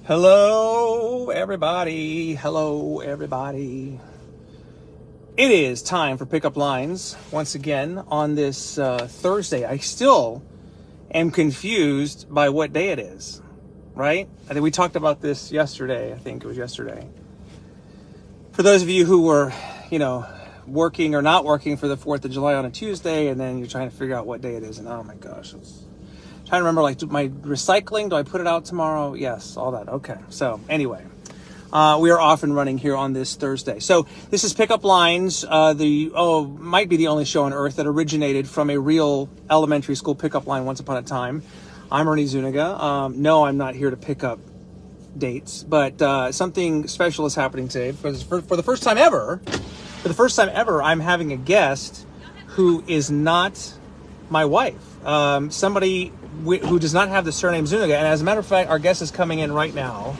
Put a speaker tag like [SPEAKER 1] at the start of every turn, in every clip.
[SPEAKER 1] Hello, everybody. Hello, everybody. It is time for Pickup Lines once again on this Thursday. I still am confused by what day it is, right? I think we talked about this yesterday. I think it was yesterday. For those of you who were, working or not working for the 4th of July on a Tuesday, and then you're trying to figure out what day it is, and oh my gosh, trying to remember, my recycling, do I put it out tomorrow? Yes, all that. Okay. So anyway, we are off and running here on this Thursday. So this is Pickup Lines, might be the only show on earth that originated from a real elementary school pickup line once upon a time. I'm Ernie Zuniga. No, I'm not here to pick up dates, but something special is happening today because for the first time ever, I'm having a guest who is not my wife. Somebody who does not have the surname Zuniga, and as a matter of fact, our guest is coming in right now.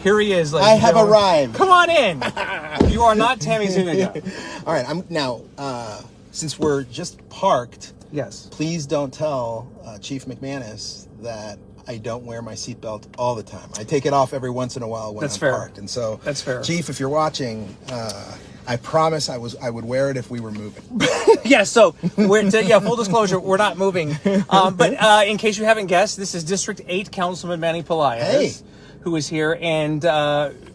[SPEAKER 1] Here he is.
[SPEAKER 2] I have arrived.
[SPEAKER 1] Come on in. You are not Tammy Zuniga.
[SPEAKER 2] All right. I'm now. Since we're just parked,
[SPEAKER 1] yes.
[SPEAKER 2] Please don't tell Chief McManus that I don't wear my seatbelt all the time. I take it off every once in a while when I'm parked. And so,
[SPEAKER 1] that's fair.
[SPEAKER 2] Chief, if you're watching, I promise I would wear it if we were moving.
[SPEAKER 1] Yeah, so full disclosure, we're not moving. But in case you haven't guessed, this is District 8 Councilman Manny Pelaez, who is here. And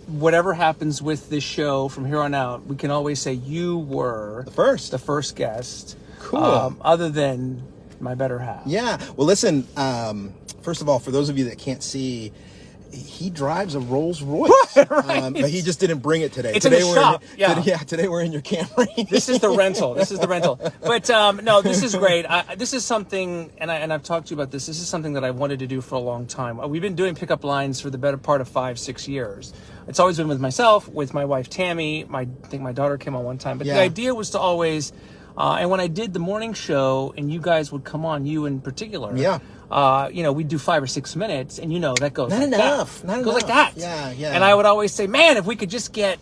[SPEAKER 1] whatever happens with this show from here on out, we can always say you were the first guest.
[SPEAKER 2] Cool.
[SPEAKER 1] Other than my better half.
[SPEAKER 2] Yeah. Well, listen, first of all, for those of you that can't see, he drives a Rolls Royce,
[SPEAKER 1] right.
[SPEAKER 2] But he just didn't bring it today.
[SPEAKER 1] It's in the shop.
[SPEAKER 2] Today we're in your Camry.
[SPEAKER 1] This is the rental. But no, this is great. This is something, and I've talked to you about this. This is something that I wanted to do for a long time. We've been doing pickup lines for the better part of 5-6 years. It's always been with myself, with my wife Tammy. I think my daughter came on one time. But the idea was to always, and when I did the morning show, and you guys would come on, you in particular.
[SPEAKER 2] Yeah.
[SPEAKER 1] We'd do 5 or 6 minutes, and that goes
[SPEAKER 2] not
[SPEAKER 1] like
[SPEAKER 2] enough.
[SPEAKER 1] that.
[SPEAKER 2] Not
[SPEAKER 1] goes
[SPEAKER 2] enough.
[SPEAKER 1] like that.
[SPEAKER 2] Yeah.
[SPEAKER 1] And I would always say, man, if we could just get,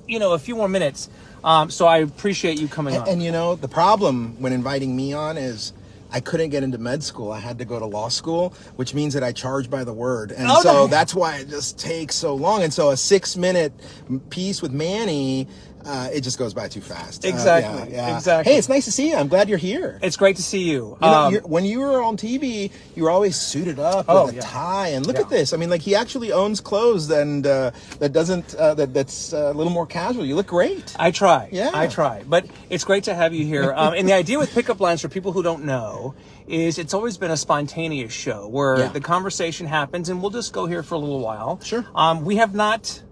[SPEAKER 1] a few more minutes. So I appreciate you coming on.
[SPEAKER 2] And the problem when inviting me on is I couldn't get into med school. I had to go to law school, which means that I charge by the word. And so that's why it just takes so long. And so a 6-minute piece with Manny, it just goes by too fast.
[SPEAKER 1] Exactly. Exactly.
[SPEAKER 2] Hey, it's nice to see you. I'm glad you're here.
[SPEAKER 1] It's great to see you.
[SPEAKER 2] When you were on TV, you were always suited up with a tie. And look at this. I mean, he actually owns clothes and that's a little more casual. You look great.
[SPEAKER 1] I try.
[SPEAKER 2] Yeah.
[SPEAKER 1] I try. But it's great to have you here. And the idea with Pickup Lines, for people who don't know, is it's always been a spontaneous show where the conversation happens, and we'll just go here for a little while.
[SPEAKER 2] Sure.
[SPEAKER 1] We have not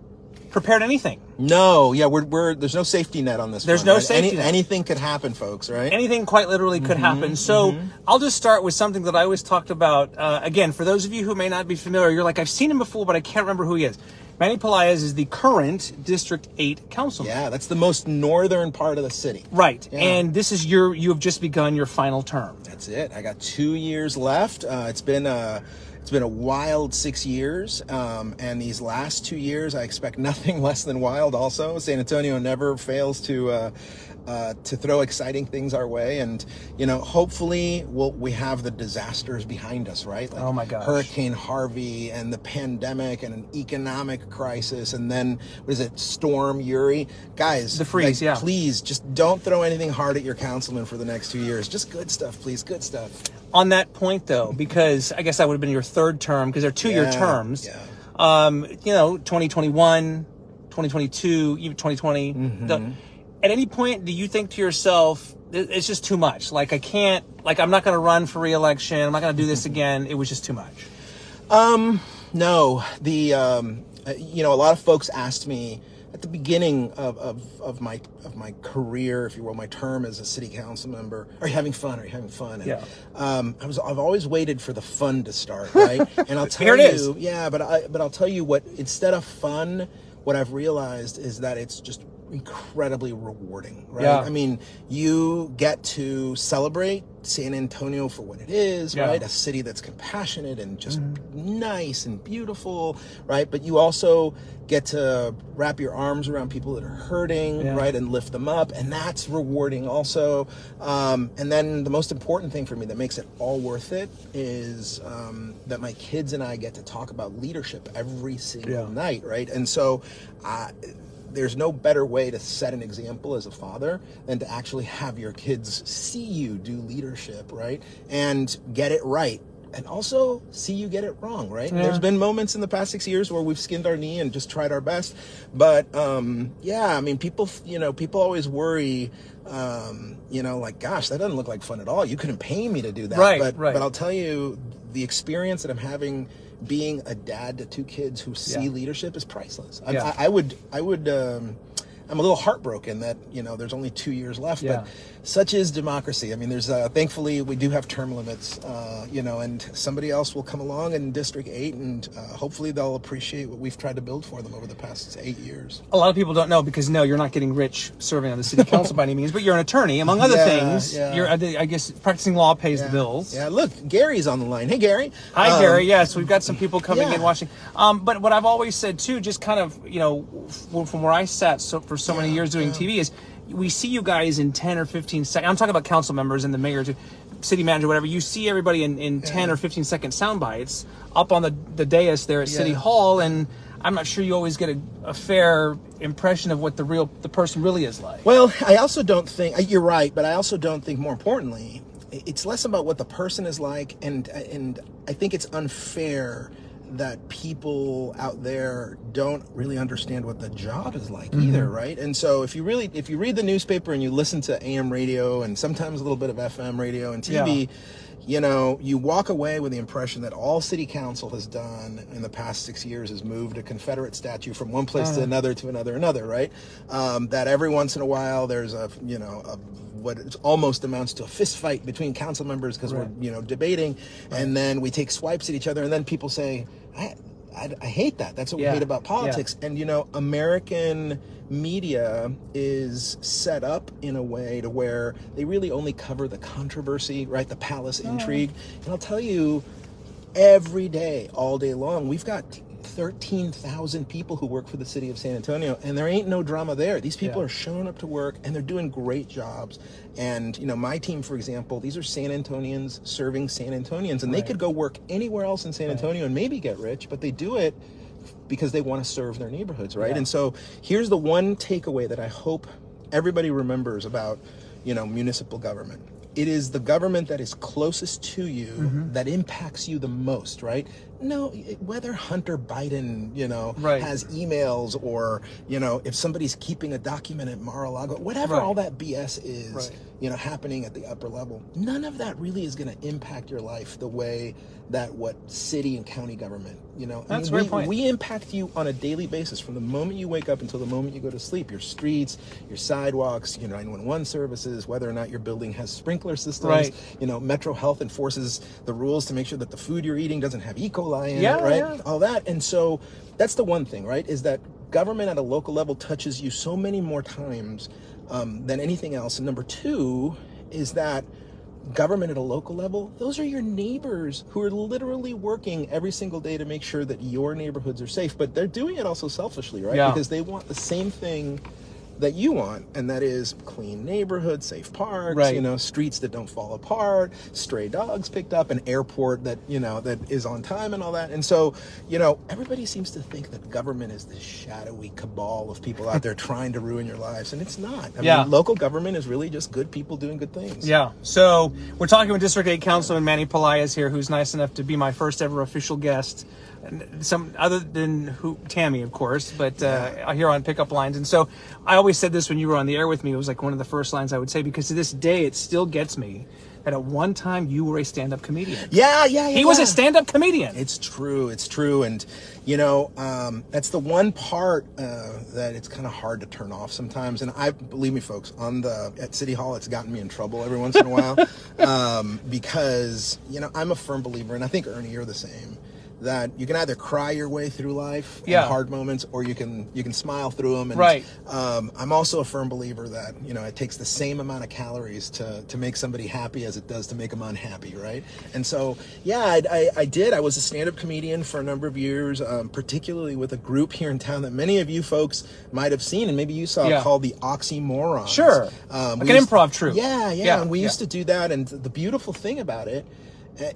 [SPEAKER 1] prepared anything.
[SPEAKER 2] No, we're there's no safety net on this.
[SPEAKER 1] There's no safety net.
[SPEAKER 2] Anything could happen, folks, right?
[SPEAKER 1] Anything quite literally could happen. So I'll just start with something that I always talked about. Again, for those of you who may not be familiar, you're like, I've seen him before, but I can't remember who he is. Manny Pelaez is the current District 8 Councilman.
[SPEAKER 2] Yeah, that's the most northern part of the city.
[SPEAKER 1] Right. Yeah. And this is you have just begun your final term.
[SPEAKER 2] That's it. I got 2 years left. It's been a wild 6 years, and these last 2 years I expect nothing less than wild. Also, San Antonio never fails to throw exciting things our way, and hopefully we have the disasters behind us, right?
[SPEAKER 1] Oh my gosh.
[SPEAKER 2] Hurricane Harvey and the pandemic and an economic crisis, and then Storm Uri. Guys,
[SPEAKER 1] the freeze.
[SPEAKER 2] Please just don't throw anything hard at your councilman for the next 2 years. Just good stuff, please. Good stuff.
[SPEAKER 1] On that point, though, because I guess that would have been your third term, because they're 2-year terms.
[SPEAKER 2] Yeah.
[SPEAKER 1] 2021, 2022, even 2020. At any point, do you think to yourself, it's just too much? I'm not going to run for re-election. I'm not going to do this again. It was just too much.
[SPEAKER 2] No. A lot of folks asked me at the beginning of my career, if you will, my term as a city council member, are you having fun? And, I've always waited for the fun to start, right? And I'll tell
[SPEAKER 1] Here it is.
[SPEAKER 2] Yeah, but I'll tell you what, instead of fun, what I've realized is that it's just incredibly rewarding, right?
[SPEAKER 1] Yeah.
[SPEAKER 2] I mean, you get to celebrate San Antonio for what it is, right? A city that's compassionate and just nice and beautiful, right? But you also get to wrap your arms around people that are hurting, right? And lift them up. And that's rewarding also. And then the most important thing for me that makes it all worth it is that my kids and I get to talk about leadership every single night, right? And so there's no better way to set an example as a father than to actually have your kids see you do leadership, right? And get it right. And also see you get it wrong, right? Yeah. There's been moments in the past 6 years where we've skinned our knee and just tried our best. But yeah, I mean, people always worry, like, gosh, that doesn't look like fun at all. You couldn't pay me to do that.
[SPEAKER 1] Right.
[SPEAKER 2] But I'll tell you, the experience that I'm having being a dad to 2 kids who see leadership is priceless. I'm a little heartbroken that, there's only 2 years left, but such is democracy. I mean, there's thankfully we do have term limits, and somebody else will come along in District 8 and hopefully they'll appreciate what we've tried to build for them over the past 8 years.
[SPEAKER 1] A lot of people don't know because, no, you're not getting rich serving on the city council by any means, but you're an attorney, among other things. Yeah. You're, I guess, practicing law pays the bills.
[SPEAKER 2] Yeah, look, Gary's on the line. Hey, Gary.
[SPEAKER 1] Hi, Gary. Yes, we've got some people coming in watching. But what I've always said, too, just kind of, from where I sat for so many years doing TV is we see you guys in 10 or 15 seconds. I'm talking about council members and the mayor, city manager, whatever. You see everybody in 10 or 15 second sound bites up on the dais there at City Hall, and I'm not sure you always get a fair impression of what the person really is like.
[SPEAKER 2] Well, I also don't think, you're right, but I also don't think, more importantly, it's less about what the person is like, and I think it's unfair that people out there don't really understand what the job is like either, right? And so if you read the newspaper and you listen to AM radio and sometimes a little bit of FM radio and TV, you walk away with the impression that all city council has done in the past 6 years is moved a Confederate statue from one place to another, right? That every once in a while there's what it almost amounts to a fist fight between council members because we're debating, and then we take swipes at each other, and then people say, I hate that. That's what we hate about politics. And American media is set up in a way to where they really only cover the controversy, right? The palace intrigue. And I'll tell you, every day, all day long, we've got 13,000 people who work for the city of San Antonio, and there ain't no drama there. These people are showing up to work, and they're doing great jobs. And, my team, for example, these are San Antonians serving San Antonians, and they could go work anywhere else in San Antonio and maybe get rich, but they do it because they want to serve their neighborhoods, right? And so here's the one takeaway that I hope everybody remembers about, municipal government. It is the government that is closest to you that impacts you the most, right? No, whether Hunter Biden, has emails, or, if somebody's keeping a document at Mar-a-Lago, whatever all that BS is, happening at the upper level, none of that really is going to impact your life the way that what city and county government,
[SPEAKER 1] That's a great point.
[SPEAKER 2] We impact you on a daily basis from the moment you wake up until the moment you go to sleep. Your streets, your sidewalks, your 911 services, whether or not your building has sprinkler systems, Metro Health enforces the rules to make sure that the food you're eating doesn't have E. coli in it, right? All that. And so that's the one thing, right, is that government at a local level touches you so many more times than anything else. And number two is that government at a local level, those are your neighbors who are literally working every single day to make sure that your neighborhoods are safe. But they're doing it also selfishly, right? Because they want the same thing that you want, and that is clean neighborhoods, safe parks, streets that don't fall apart, stray dogs picked up, an airport that, that is on time and all that. And so, everybody seems to think that government is this shadowy cabal of people out there trying to ruin your lives, and it's not. I mean, local government is really just good people doing good things. Yeah.
[SPEAKER 1] So we're talking with District 8 Councilman Manny Pelaez here, who's nice enough to be my first ever official guest. Some other than Tammy, of course, but here on Pickup Lines. And so I always said this when you were on the air with me. It was like one of the first lines I would say, because to this day it still gets me that at one time you were a stand-up comedian. He was a stand-up comedian.
[SPEAKER 2] It's true. And that's the one part that it's kind of hard to turn off sometimes. And believe me, folks, at City Hall, it's gotten me in trouble every once in a while because I'm a firm believer, and I think Ernie, you're the same, that you can either cry your way through life in
[SPEAKER 1] Yeah.
[SPEAKER 2] hard moments, or you can smile through them. And,
[SPEAKER 1] Right.
[SPEAKER 2] I'm also a firm believer that, it takes the same amount of calories to make somebody happy as it does to make them unhappy, right? And so, yeah, I did. I was a stand-up comedian for a number of years, particularly with a group here in town that many of you folks might have seen, and maybe you saw, called the Oxymorons.
[SPEAKER 1] Sure. Like an improv troupe.
[SPEAKER 2] Yeah. And we used to do that. And the beautiful thing about it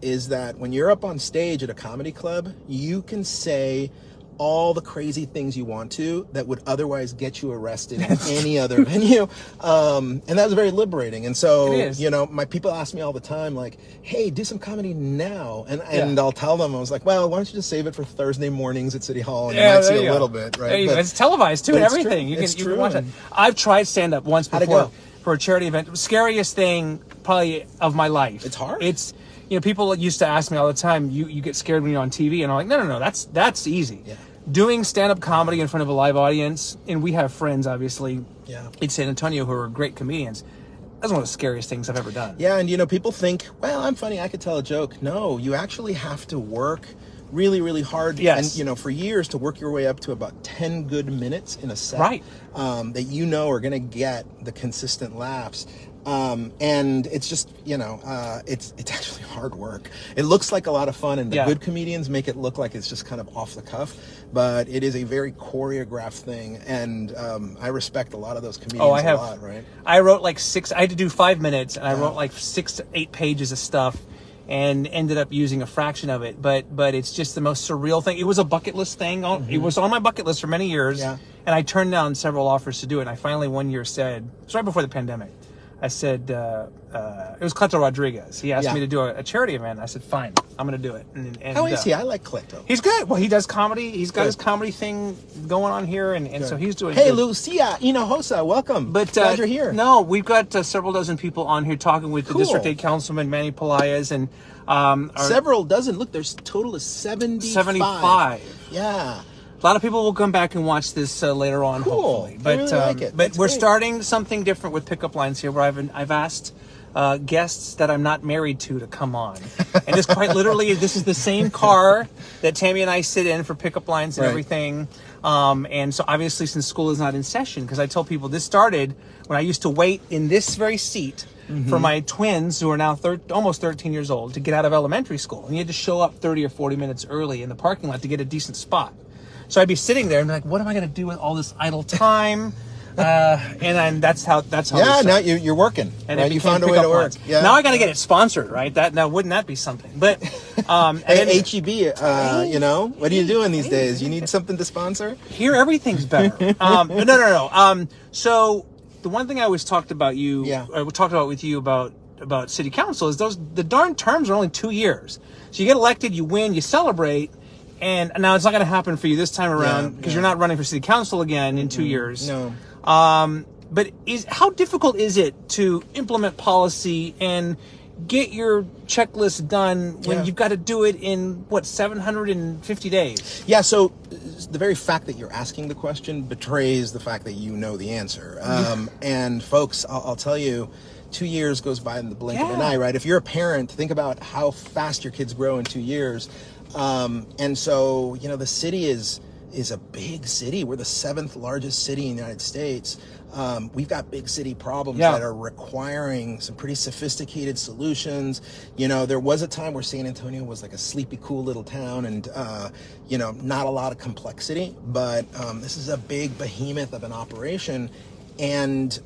[SPEAKER 2] is that when you're up on stage at a comedy club, you can say all the crazy things you want to that would otherwise get you arrested in any other venue. And that was very liberating. And so, my people ask me all the time, like, hey, do some comedy now. And I'll tell them, I was like, well, why don't you just save it for Thursday mornings at City Hall, and you might see a little bit, right?
[SPEAKER 1] But it's televised too and everything.
[SPEAKER 2] You can
[SPEAKER 1] watch it. I've tried stand-up once before for a charity event. Scariest thing probably of my life.
[SPEAKER 2] It's hard.
[SPEAKER 1] It's, people used to ask me all the time, you get scared when you're on TV, and I'm like, no, that's easy.
[SPEAKER 2] Yeah.
[SPEAKER 1] Doing stand-up comedy in front of a live audience, and we have friends, obviously, in San Antonio who are great comedians. That's one of the scariest things I've ever done.
[SPEAKER 2] Yeah, and people think, well, I'm funny, I could tell a joke. No, you actually have to work really, really hard.
[SPEAKER 1] Yes.
[SPEAKER 2] And, for years to work your way up to about 10 good minutes in a set.
[SPEAKER 1] Right.
[SPEAKER 2] That are going to get the consistent laughs. And it's just, it's actually hard work. It looks like a lot of fun, and the good comedians make it look like it's just kind of off the cuff, but it is a very choreographed thing. And, I respect a lot of those comedians a lot, right?
[SPEAKER 1] I wrote I had to do 5 minutes, and I wrote 6 to 8 pages of stuff, and ended up using a fraction of it. But it's just the most surreal thing. It was a bucket list thing. It was on my bucket list for many years, and I turned down several offers to do it. And I finally one year said, it was right before the pandemic, I said, it was Cleto Rodriguez. He asked me to do a charity event. I said, fine, I'm going to do it. And
[SPEAKER 2] how is he? I like Cleto.
[SPEAKER 1] He's good. Well, he does comedy. He's got his comedy thing going on here, and so he's doing
[SPEAKER 2] Hey,
[SPEAKER 1] good.
[SPEAKER 2] Lucia Hinojosa, welcome. Glad you're here.
[SPEAKER 1] No, we've got several dozen people on here talking with the District 8 Councilman, Manny Pelaez, and
[SPEAKER 2] several dozen. Look, there's a total of 75. Yeah.
[SPEAKER 1] A lot of people will come back and watch this later on, hopefully. But,
[SPEAKER 2] I really like it.
[SPEAKER 1] But we're starting something different with Pickup Lines here, where I've asked guests that I'm not married to come on. And it's quite literally, this is the same car that Tammy and I sit in for Pickup Lines and everything. And so obviously, since school is not in session, because I tell people this started when I used to wait in this very seat for my twins, who are now almost 13 years old, to get out of elementary school. And you had to show up 30 or 40 minutes early in the parking lot to get a decent spot. So I'd be sitting there and be like, what am I going to do with all this idle time? And then that's how.
[SPEAKER 2] Yeah, now you're working.
[SPEAKER 1] And
[SPEAKER 2] right? You found a way to work.
[SPEAKER 1] Yeah. Now I got to get it sponsored, right? Now wouldn't that be something? But
[SPEAKER 2] hey, HEB, what are you doing these days? You need something to sponsor?
[SPEAKER 1] Here, everything's better. But no. So the one thing I always talked about with you about city council is the darn terms are only 2 years. So you get elected, you win, you celebrate. And now it's not going to happen for you this time around because you're not running for city council again in 2 years.
[SPEAKER 2] No.
[SPEAKER 1] But how difficult is it to implement policy and get your checklist done when you've got to do it in 750 days?
[SPEAKER 2] Yeah. So the very fact that you're asking the question betrays the fact that you know the answer. And folks, I'll tell you, 2 years goes by in the blink of an eye, right? If you're a parent, think about how fast your kids grow in 2 years. And so, the city is a big city. We're the 7th largest city in the United States. We've got big city problems that are requiring some pretty sophisticated solutions. There was a time where San Antonio was like a sleepy, cool little town and, not a lot of complexity, but, this is a big behemoth of an operation. And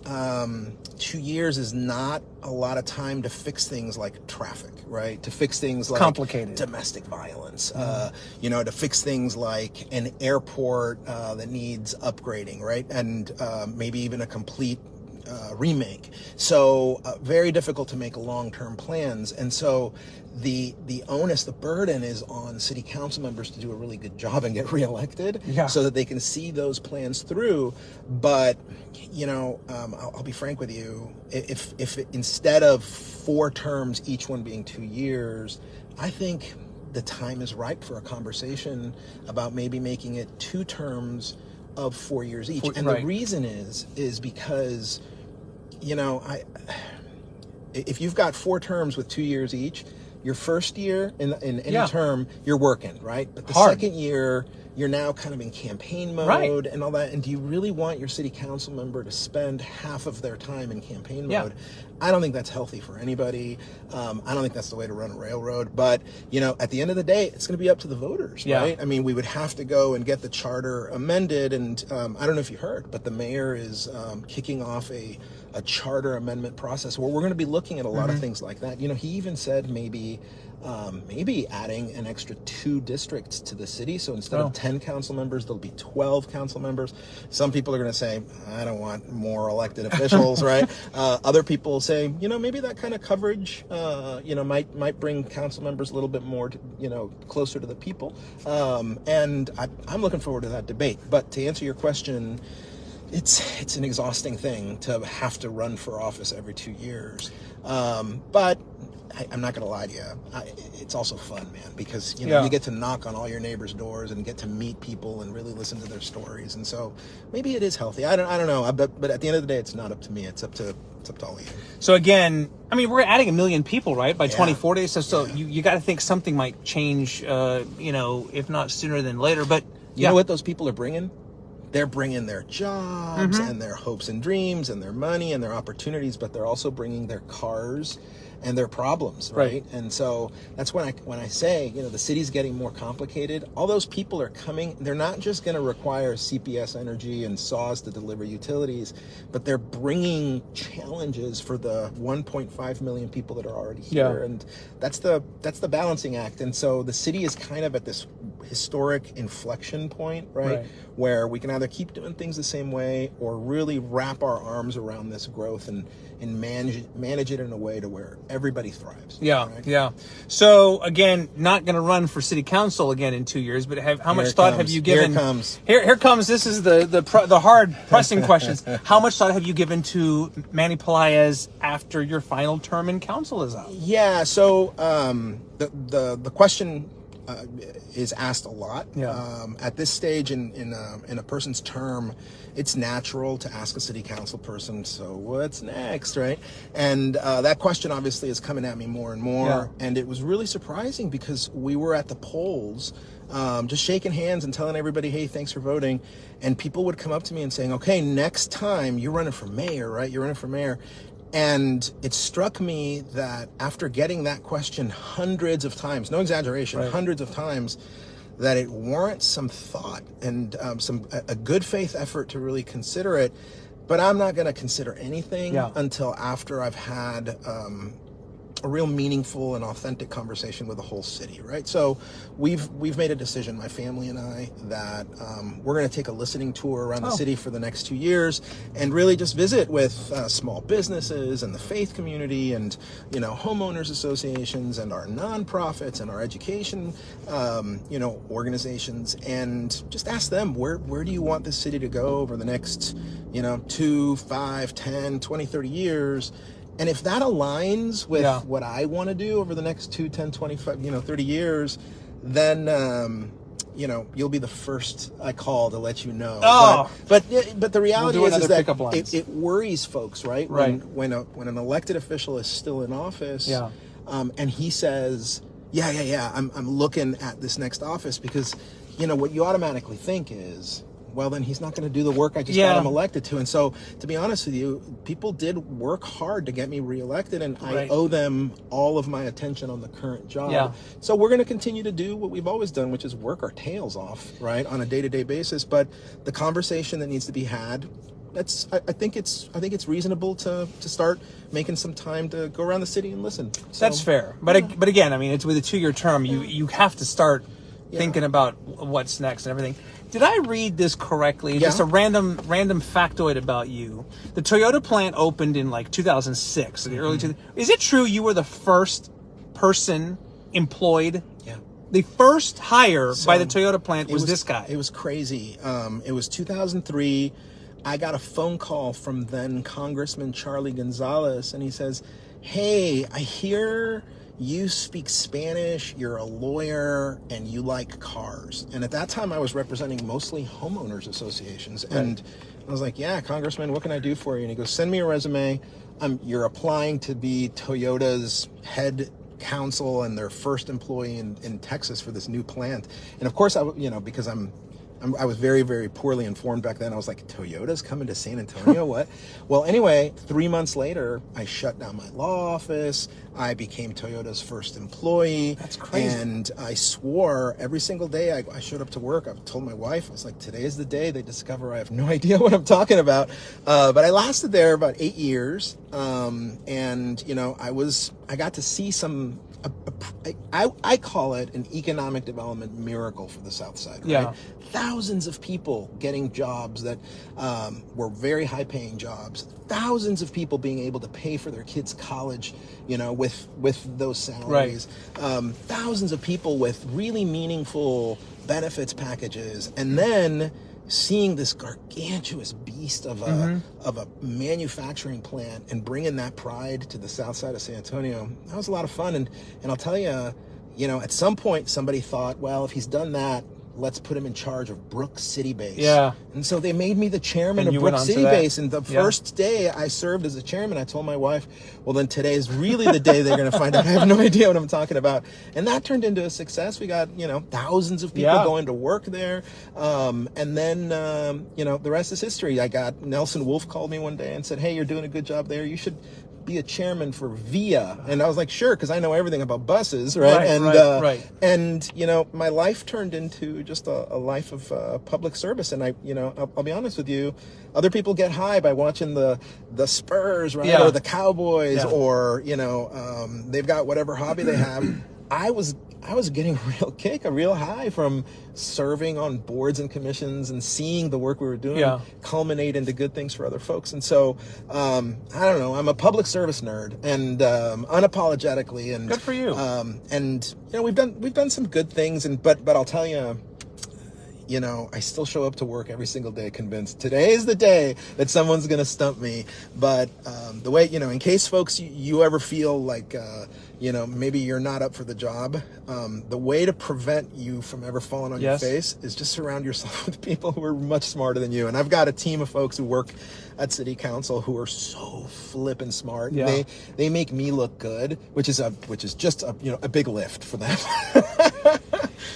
[SPEAKER 2] 2 years is not a lot of time to fix things like traffic, right? To fix things like
[SPEAKER 1] complicated
[SPEAKER 2] domestic violence, to fix things like an airport that needs upgrading, right? And maybe even a complete remake. So very difficult to make long-term plans. And so the onus, the burden is on city council members to do a really good job and get reelected so that they can see those plans through. But, I'll be frank with you, if instead of 4 terms, each one being 2 years, I think the time is ripe for a conversation about maybe making it 2 terms of 4 years each. And the reason is because, if you've got 4 terms with 2 years each, your first year in any
[SPEAKER 1] Yeah.
[SPEAKER 2] term, you're working, right? But the
[SPEAKER 1] Hard.
[SPEAKER 2] second year, you're now kind of in campaign mode
[SPEAKER 1] Right.
[SPEAKER 2] and all that. And do you really want your city council member to spend half of their time in campaign mode? I don't think that's healthy for anybody. I don't think that's the way to run a railroad. But, you know, at the end of the day, it's going to be up to the voters, right? I mean, we would have to go and get the charter amended. And I don't know if you heard, but the mayor is kicking off a charter amendment process where we're going to be looking at a lot of things like that. You know, he even said maybe adding an extra 2 districts to the city. So instead of 10 council members, there'll be 12 council members. Some people are going to say, I don't want more elected officials, right? Other people will say, you know, maybe that kind of coverage, you know, might bring council members a little bit more, you know, closer to the people. And I'm looking forward to that debate. But to answer your question, it's an exhausting thing to have to run for office every 2 years. But I'm not going to lie to you. It's also fun, man, because, you know, you get to knock on all your neighbors' doors and get to meet people and really listen to their stories. And so maybe it is healthy. I don't know. But at the end of the day, it's not up to me. It's up to all of you.
[SPEAKER 1] So again, I mean, we're adding 1 million people, right, by 2040. So you got to think something might change, you know, if not sooner than later. But
[SPEAKER 2] you know what those people are bringing? They're bringing their jobs and their hopes and dreams and their money and their opportunities, but they're also bringing their cars and their problems, right? And so that's when I say, you know, the city's getting more complicated. All those people are coming. They're not just going to require CPS Energy and saws to deliver utilities, but they're bringing challenges for the 1.5 million people that are already here. And that's the balancing act. And so the city is kind of at this historic inflection point, right? Where we can either keep doing things the same way or really wrap our arms around this growth and manage it in a way to where everybody thrives.
[SPEAKER 1] So again, not going to run for city council again in 2 years, but how much thought have you given? Here comes. This is the hard pressing questions. How much thought have you given to Manny Pelaez after your final term in council is up?
[SPEAKER 2] Yeah. So the question is asked a lot. At this stage in a person's term, it's natural to ask a city council person, so what's next, right? And that question obviously is coming at me more and more. And it was really surprising because we were at the polls just shaking hands and telling everybody, hey, thanks for voting. And people would come up to me and saying, okay, next time you're running for mayor, right? You're running for mayor. And it struck me that after getting that question hundreds of times, no exaggeration, hundreds of times, that it warrants some thought and a good faith effort to really consider it. But I'm not going to consider anything until after I've had a real meaningful and authentic conversation with the whole city, right? So we've made a decision, my family and I, that we're going to take a listening tour around the city for the next 2 years and really just visit with small businesses and the faith community and, you know, homeowners associations and our nonprofits and our education, you know, organizations, and just ask them, where do you want this city to go over the next, you know, 2, 5, 10, 20, 30 years? And if that aligns with what I want to do over the next 2, 10, 25, you know, 30 years, then, you know, you'll be the first I call to let you know. But the reality is that it worries folks, right? When an elected official is still in office, and he says, I'm looking at this next office, because, you know, what you automatically think is, well, then he's not going to do the work I just got him elected to. And so, to be honest with you, people did work hard to get me reelected, and I owe them all of my attention on the current job. So we're going to continue to do what we've always done, which is work our tails off, right, on a day-to-day basis. But the conversation that needs to be had, I think it's reasonable to start making some time to go around the city and listen. So,
[SPEAKER 1] that's fair. But again, I mean, it's with a 2-year term, you have to start thinking about what's next and everything. Did I read this correctly? Just a random factoid about you. The Toyota plant opened in like 2006, the early 2000s. Is it true you were the first person employed? The first hire by the Toyota plant was this guy.
[SPEAKER 2] It was crazy. It was 2003. I got a phone call from then Congressman Charlie Gonzalez, and he says, hey, I hear you speak Spanish, you're a lawyer, and you like cars. And at that time, I was representing mostly homeowners associations. And I was like, yeah, Congressman, what can I do for you? And he goes, send me a resume. You're applying to be Toyota's head council and their first employee in Texas for this new plant. And of course, because I was very, very poorly informed back then. I was like, Toyota's coming to San Antonio? What? Well, anyway, 3 months later, I shut down my law office. I became Toyota's first employee.
[SPEAKER 1] That's crazy.
[SPEAKER 2] And I swore every single day I showed up to work. I told my wife, I was like, today is the day they discover I have no idea what I'm talking about. But I lasted there about 8 years. And, I got to see some... I call it an economic development miracle for the South Side, right?
[SPEAKER 1] Yeah.
[SPEAKER 2] Thousands of people getting jobs that were very high-paying jobs. Thousands of people being able to pay for their kids' college, with those salaries.
[SPEAKER 1] Right.
[SPEAKER 2] Thousands of people with really meaningful benefits packages, and then seeing this gargantuous beast of a manufacturing plant and bringing that pride to the south side of San Antonio, that was a lot of fun. And I'll tell you, at some point somebody thought, well, if he's done that, let's put him in charge of Brook City Base.
[SPEAKER 1] Yeah.
[SPEAKER 2] And so they made me the chairman of Brook City Base. And the first day I served as a chairman, I told my wife, well, then today is really the day they're going to find out I have no idea what I'm talking about. And that turned into a success. We got, thousands of people going to work there. And then, the rest is history. Nelson Wolf called me one day and said, hey, you're doing a good job there. You should be a chairman for VIA. And I was like, sure, because I know everything about buses, right? And my life turned into just a life of public service. And I'll be honest with you, other people get high by watching the Spurs, right? Or the Cowboys, or they've got whatever hobby they have. I was getting a real kick, a real high from serving on boards and commissions and seeing the work we were doing culminate into good things for other folks. And so, I don't know, I'm a public service nerd, and unapologetically, and
[SPEAKER 1] good for you.
[SPEAKER 2] And we've done some good things, but I'll tell you, I still show up to work every single day convinced today is the day that someone's going to stump me. But the way, in case folks, you ever feel like, maybe you're not up for the job, the way to prevent you from ever falling on your face is just surround yourself with people who are much smarter than you. And I've got a team of folks who work at City Council who are so flippin' smart. Yeah. They make me look good, which is just a big lift for them.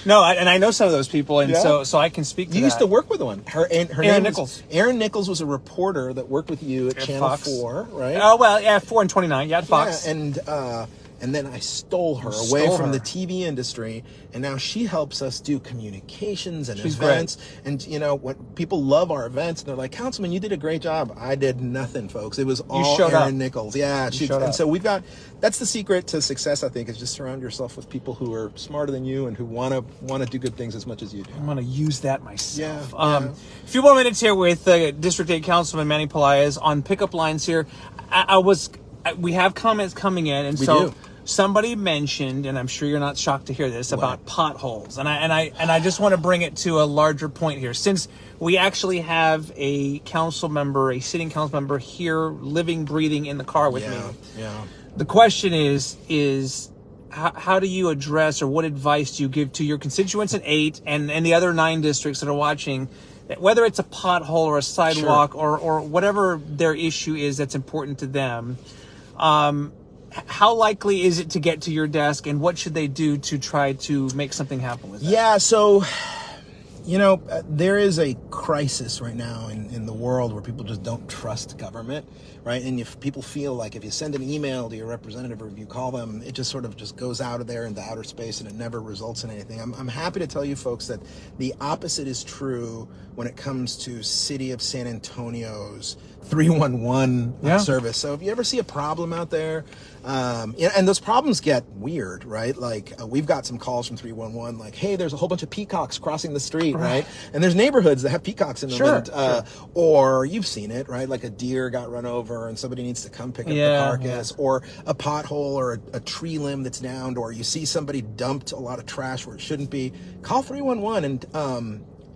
[SPEAKER 1] No, and I know some of those people, and so I can speak to
[SPEAKER 2] You
[SPEAKER 1] that.
[SPEAKER 2] used to work with one. Her
[SPEAKER 1] Erin Nichols.
[SPEAKER 2] Erin Nichols was a reporter that worked with you at Channel
[SPEAKER 1] Fox.
[SPEAKER 2] 4, right?
[SPEAKER 1] Oh, well, 4 and 29, at Fox.
[SPEAKER 2] Yeah, and then I stole her away from the TV industry, and now she helps us do communications and events. Great. And when people love our events, and they're like, Councilman, you did a great job. I did nothing, folks. It was all Erin Nichols. Yeah, and so that's the secret to success, I think, is just surround yourself with people who are smarter than you and who want to do good things as much as you do.
[SPEAKER 1] I'm going to use that myself.
[SPEAKER 2] Yeah.
[SPEAKER 1] A few more minutes here with District 8 Councilman Manny Pelaez on pickup lines here. We have comments coming in, and
[SPEAKER 2] we do.
[SPEAKER 1] Somebody mentioned, and I'm sure you're not shocked to hear this, about potholes, and I just want to bring it to a larger point here, since we actually have a sitting council member here, living, breathing in the car with me.
[SPEAKER 2] Yeah.
[SPEAKER 1] The question is how do you address, or what advice do you give to your constituents in 8 and the other 9 districts that are watching, whether it's a pothole or a sidewalk or whatever their issue is that's important to them? How likely is it to get to your desk, and what should they do to try to make something happen with that?
[SPEAKER 2] Yeah, so, there is a crisis right now in the world where people just don't trust government, right? And if people feel like if you send an email to your representative or if you call them, it just sort of just goes out of there into outer space and it never results in anything. I'm happy to tell you folks that the opposite is true when it comes to City of San Antonio's 311 service. So if you ever see a problem out there, and those problems get weird, right? Like we've got some calls from 311, like, hey, there's a whole bunch of peacocks crossing the street, right? And there's neighborhoods that have peacocks in them. Or you've seen it, right? Like a deer got run over and somebody needs to come pick up the carcass, or a pothole, or a tree limb that's downed, or you see somebody dumped a lot of trash where it shouldn't be. Call 311,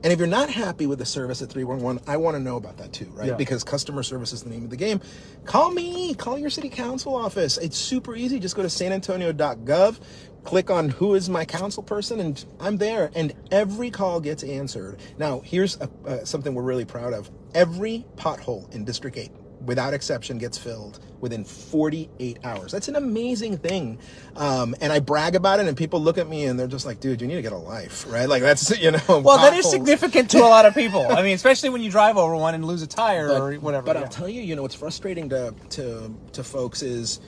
[SPEAKER 2] and if you're not happy with the service at 311, I want to know about that too, right? Because customer service is the name of the game. Call me, call your city council office. It's super easy. Just go to sanantonio.gov, click on who is my council person, and I'm there. And every call gets answered. Now, here's something we're really proud of. Every pothole in District 8 without exception, gets filled within 48 hours. That's an amazing thing. And I brag about it, and people look at me and they're just like, dude, you need to get a life, right? Like, that's, you know,
[SPEAKER 1] well, that is significant to a lot of people. I mean, especially when you drive over one and lose a tire or whatever.
[SPEAKER 2] But I'll tell you, you know, what's frustrating to folks is,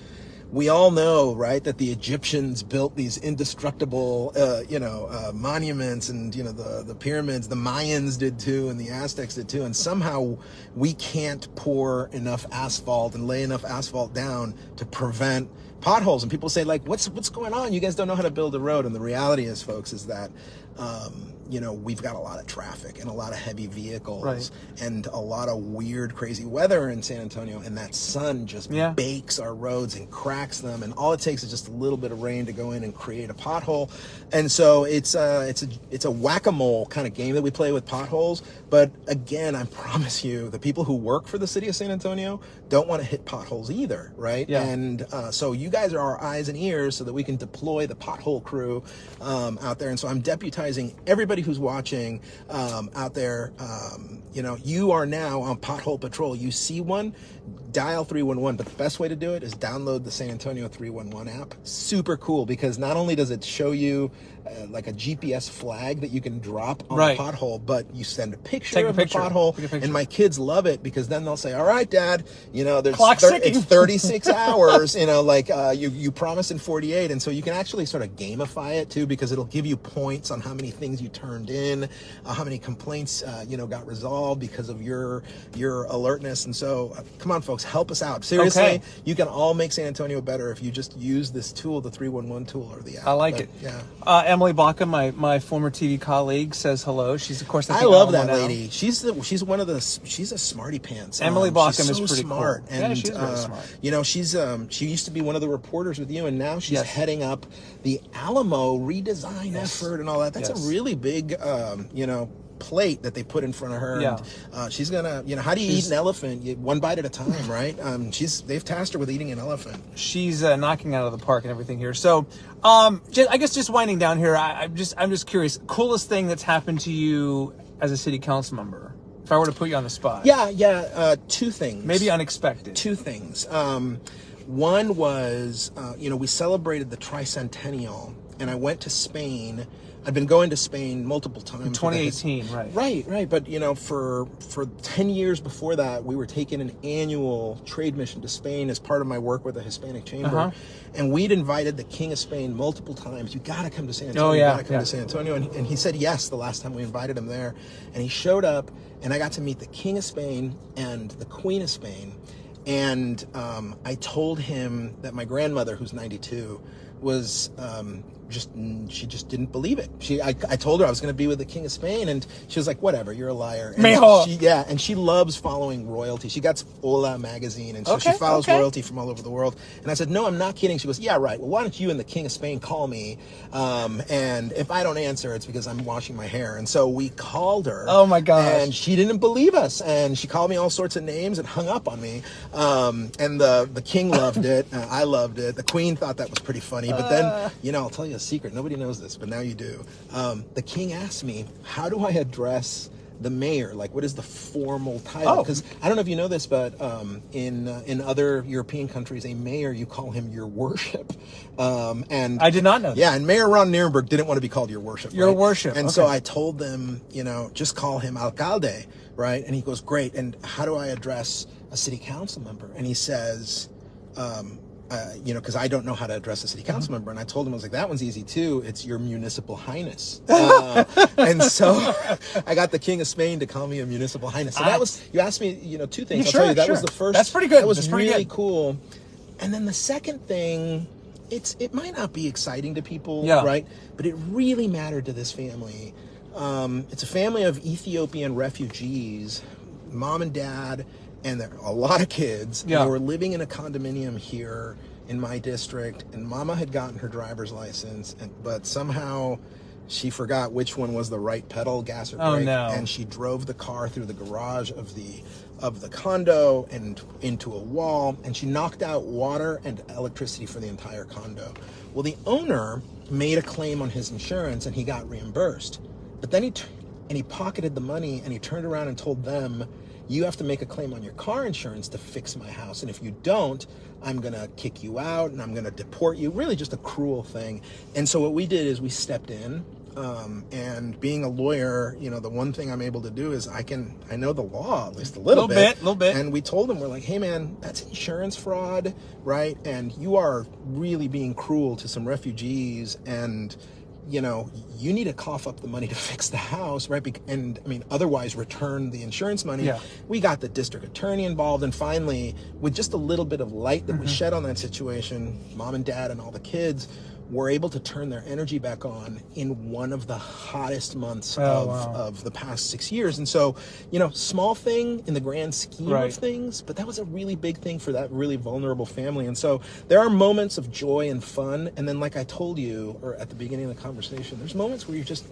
[SPEAKER 2] we all know, right, that the Egyptians built these indestructible, monuments, and, you know, the pyramids. The Mayans did too, and the Aztecs did too. And somehow we can't pour enough asphalt and lay enough asphalt down to prevent potholes. And people say, like, what's going on? You guys don't know how to build a road. And the reality is, folks, is that you know, we've got a lot of traffic and a lot of heavy vehicles, right, and a lot of weird, crazy weather in San Antonio, and that sun just bakes our roads and cracks them, and all it takes is just a little bit of rain to go in and create a pothole. And so it's a whack-a-mole kind of game that we play with potholes. But again, I promise you, the people who work for the city of San Antonio don't want to hit potholes either, right? Yeah. And so you guys are our eyes and ears so that we can deploy the pothole crew out there. And so I'm deputizing everybody who's watching out there. You know, you are now on pothole patrol. You see one, dial 311. But the best way to do it is download the San Antonio 311 app. Super cool, because not only does it show you like a GPS flag that you can drop on a pothole, but you send a picture of the pothole, and my kids love it, because then they'll say, all right, Dad, you know, there's it's 36 hours, you know, like you promised in 48. And so you can actually sort of gamify it too, because it'll give you points on how many things you turned in, how many complaints you know, got resolved because of your alertness. And so come on, folks, help us out. Seriously, you can all make San Antonio better if you just use this tool, the 311 tool, or the app.
[SPEAKER 1] I like it. Yeah. Emily Baca, my former TV colleague, says hello. She's, of course,
[SPEAKER 2] I love that lady. She's a smarty pants.
[SPEAKER 1] Emily Baca is pretty
[SPEAKER 2] smart.
[SPEAKER 1] Cool.
[SPEAKER 2] And,
[SPEAKER 1] yeah, she's very smart.
[SPEAKER 2] You know, she used to be one of the reporters with you, and now she's heading up the Alamo redesign effort and all that. That's a really big, you know, plate that they put in front of her. And, she's gonna, you know, how do you eat an elephant? One bite at a time, right? They've tasked her with eating an elephant.
[SPEAKER 1] She's knocking out of the park and everything here. So, I guess just winding down here, I'm just curious. Coolest thing that's happened to you as a city council member, if I were to put you on the spot?
[SPEAKER 2] Two things.
[SPEAKER 1] Maybe unexpected.
[SPEAKER 2] Two things. One was, you know, we celebrated the tricentennial, and I went to Spain. I've been going to Spain multiple times.
[SPEAKER 1] In 2018, right.
[SPEAKER 2] Right. But, you know, for 10 years before that, we were taking an annual trade mission to Spain as part of my work with the Hispanic Chamber. And we'd invited the King of Spain multiple times. You got to come to San Antonio. You got to come to San Antonio. And he said yes the last time we invited him there. And he showed up, and I got to meet the King of Spain and the Queen of Spain. And I told him that my grandmother, who's 92, was she just didn't believe it. I told her I was going to be with the King of Spain, and she was like, whatever, you're a liar. And she loves following royalty. She got Hola magazine, and so she follows royalty from all over the world. And I said, no, I'm not kidding. She goes, yeah, right. Well, why don't you and the King of Spain call me? And if I don't answer, it's because I'm washing my hair. And so we called her.
[SPEAKER 1] Oh my gosh.
[SPEAKER 2] And she didn't believe us, and she called me all sorts of names and hung up on me. And the King loved it. I loved it. The Queen thought that was pretty funny. But then, you know, I'll tell you a secret. Nobody knows this, but now you do. The King asked me, how do I address the mayor? Like, what is the formal title? Because I don't know if you know this, but in other European countries, a mayor, you call him your worship. And
[SPEAKER 1] I did not know that.
[SPEAKER 2] Yeah, and Mayor Ron Nirenberg didn't want to be called your worship.
[SPEAKER 1] Your worship.
[SPEAKER 2] And so I told them, you know, just call him alcalde, right? And he goes, great. And how do I address a city council member? And he says, you know, because I don't know how to address a city council member. And I told him, I was like, that one's easy too. It's your municipal highness. And so I got the King of Spain to call me a municipal highness. So that was, you asked me, you know, two things. I'll tell you, that was the first.
[SPEAKER 1] That's pretty good.
[SPEAKER 2] That was really cool. And then the second thing, it might not be exciting to people, right? But it really mattered to this family. It's a family of Ethiopian refugees, mom and dad, and there are a lot of kids. And they were living in a condominium here in my district, and Mama had gotten her driver's license, but somehow she forgot which one was the right pedal, gas or brake, and she drove the car through the garage of the condo and into a wall, and she knocked out water and electricity for the entire condo. Well, the owner made a claim on his insurance, and he got reimbursed. But then he pocketed the money, and he turned around and told them you have to make a claim on your car insurance to fix my house. And if you don't, I'm going to kick you out and I'm going to deport you. Really just a cruel thing. And so what we did is we stepped in. And being a lawyer, you know, the one thing I'm able to do is I know the law at least a little bit. And we told them, we're like, hey man, that's insurance fraud, right? And you are really being cruel to some refugees, and you know, you need to cough up the money to fix the house, right? And I mean, otherwise return the insurance money.
[SPEAKER 1] Yeah.
[SPEAKER 2] We got the district attorney involved, and finally, with just a little bit of light that we shed on that situation, mom and dad and all the kids were able to turn their energy back on in one of the hottest months of the past 6 years. And so, you know, small thing in the grand scheme of things, but that was a really big thing for that really vulnerable family. And so there are moments of joy and fun. And then, like I told you, or at the beginning of the conversation, there's moments where you're just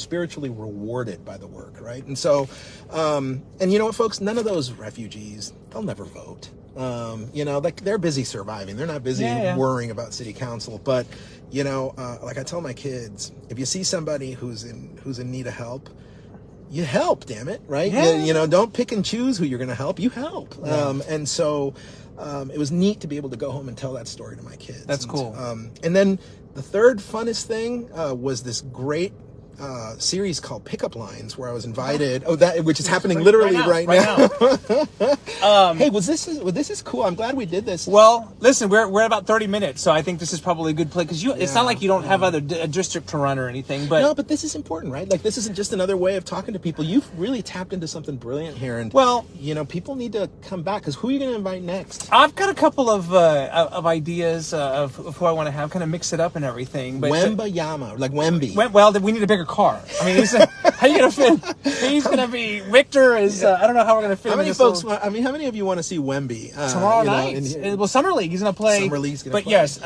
[SPEAKER 2] spiritually rewarded by the work, right? And so, and you know what, folks, none of those refugees, they'll never vote. You know, like they're busy surviving. They're not busy worrying about city council. But, you know, like I tell my kids, if you see somebody who's in need of help, you help, damn it, right? You know, don't pick and choose who you're going to help. You help. And so it was neat to be able to go home and tell that story to my kids.
[SPEAKER 1] That's cool.
[SPEAKER 2] And then the third funnest thing was this great series called Pickup Lines, where I was invited. Which is happening literally right now. Hey, this is cool. I'm glad we did this.
[SPEAKER 1] Well, listen, we're at about 30 minutes, so I think this is probably a good play, because it's not like you don't have a district to run or anything. But
[SPEAKER 2] no, but this is important, right? Like, this isn't just another way of talking to people. You've really tapped into something brilliant here, and you know, people need to come back, because who are you going to invite next?
[SPEAKER 1] I've got a couple of ideas of who I want to have, kind of mix it up and everything. But
[SPEAKER 2] Wemba-Yama, like Wemby.
[SPEAKER 1] Well, we need a bigger car. I mean, how are you going to fit? He's going to be Victor. I don't know how we're going to fit.
[SPEAKER 2] How many folks? How many of you want to see Wemby
[SPEAKER 1] tomorrow night? Well, Summer League. He's going to play.
[SPEAKER 2] Summer League's going to play.
[SPEAKER 1] But yes,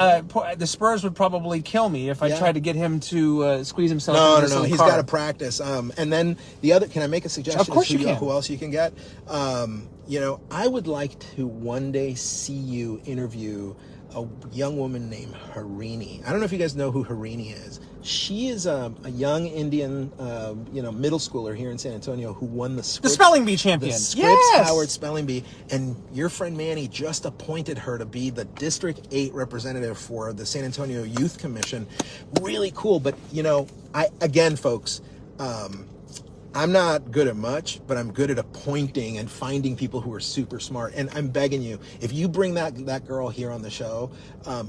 [SPEAKER 1] the Spurs would probably kill me if I tried to get him to squeeze himself.
[SPEAKER 2] No. He's got to practice. And then the other. Can I make a suggestion?
[SPEAKER 1] Of course you can.
[SPEAKER 2] Who else you can get? You know, I would like to one day see you interview a young woman named Harini. I don't know if you guys know who Harini is. She is a young Indian, middle schooler here in San Antonio who won the
[SPEAKER 1] Spelling Bee champion.
[SPEAKER 2] The Scripps Howard Spelling Bee. And your friend Manny just appointed her to be the District 8 representative for the San Antonio Youth Commission. Really cool. But, you know, folks, I'm not good at much, but I'm good at appointing and finding people who are super smart. And I'm begging you, if you bring that girl here on the show,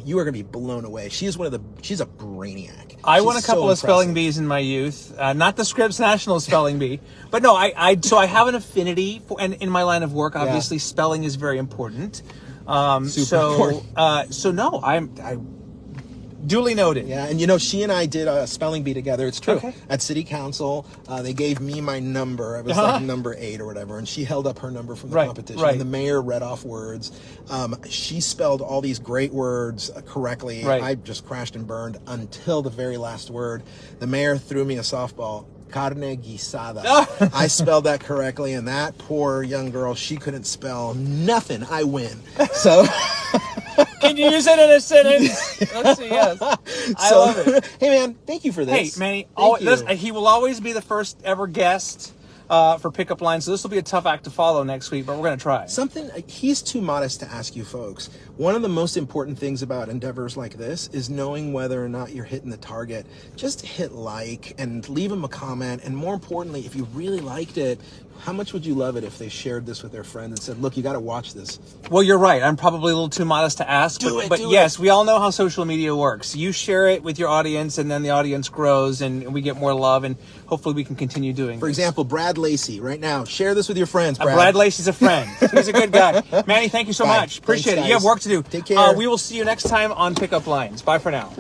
[SPEAKER 2] you are going to be blown away. She's a brainiac.
[SPEAKER 1] I won a couple of spelling bees in my youth, not the Scripps National Spelling Bee, but no, so I have an affinity for, and in my line of work, obviously spelling is very important.
[SPEAKER 2] Super important.
[SPEAKER 1] So no, I duly noted.
[SPEAKER 2] Yeah, and you know, she and I did a spelling bee together. It's true.
[SPEAKER 1] Okay.
[SPEAKER 2] At City Council, they gave me my number. I was like number 8 or whatever, and she held up her number from the competition. And the mayor read off words. She spelled all these great words correctly. I just crashed and burned until the very last word. The mayor threw me a softball. Carne guisada. I spelled that correctly, and that poor young girl, she couldn't spell nothing. I win. So...
[SPEAKER 1] Can you use it in a sentence? Let's see, yes. I love it.
[SPEAKER 2] Hey, man, thank you for this.
[SPEAKER 1] Hey, Manny, he will always be the first ever guest for Pickup Lines, so this will be a tough act to follow next week, but we're going to try.
[SPEAKER 2] He's too modest to ask you folks. One of the most important things about endeavors like this is knowing whether or not you're hitting the target. Just hit like and leave them a comment, and more importantly, if you really liked it, how much would you love it if they shared this with their friends and said, look, you got to watch this? Well,
[SPEAKER 1] you're right. I'm probably a little too modest to ask. But yes, we all know how social media works. You share it with your audience, and then the audience grows, and we get more love, and hopefully we can continue doing
[SPEAKER 2] For example, Brad Lacey, right now, share this with your friends, Brad.
[SPEAKER 1] Brad Lacey's a friend. He's a good guy. Manny, thank you so much. Appreciate it. You have work to do.
[SPEAKER 2] Take care.
[SPEAKER 1] We will see you next time on Pickup Lines. Bye for now.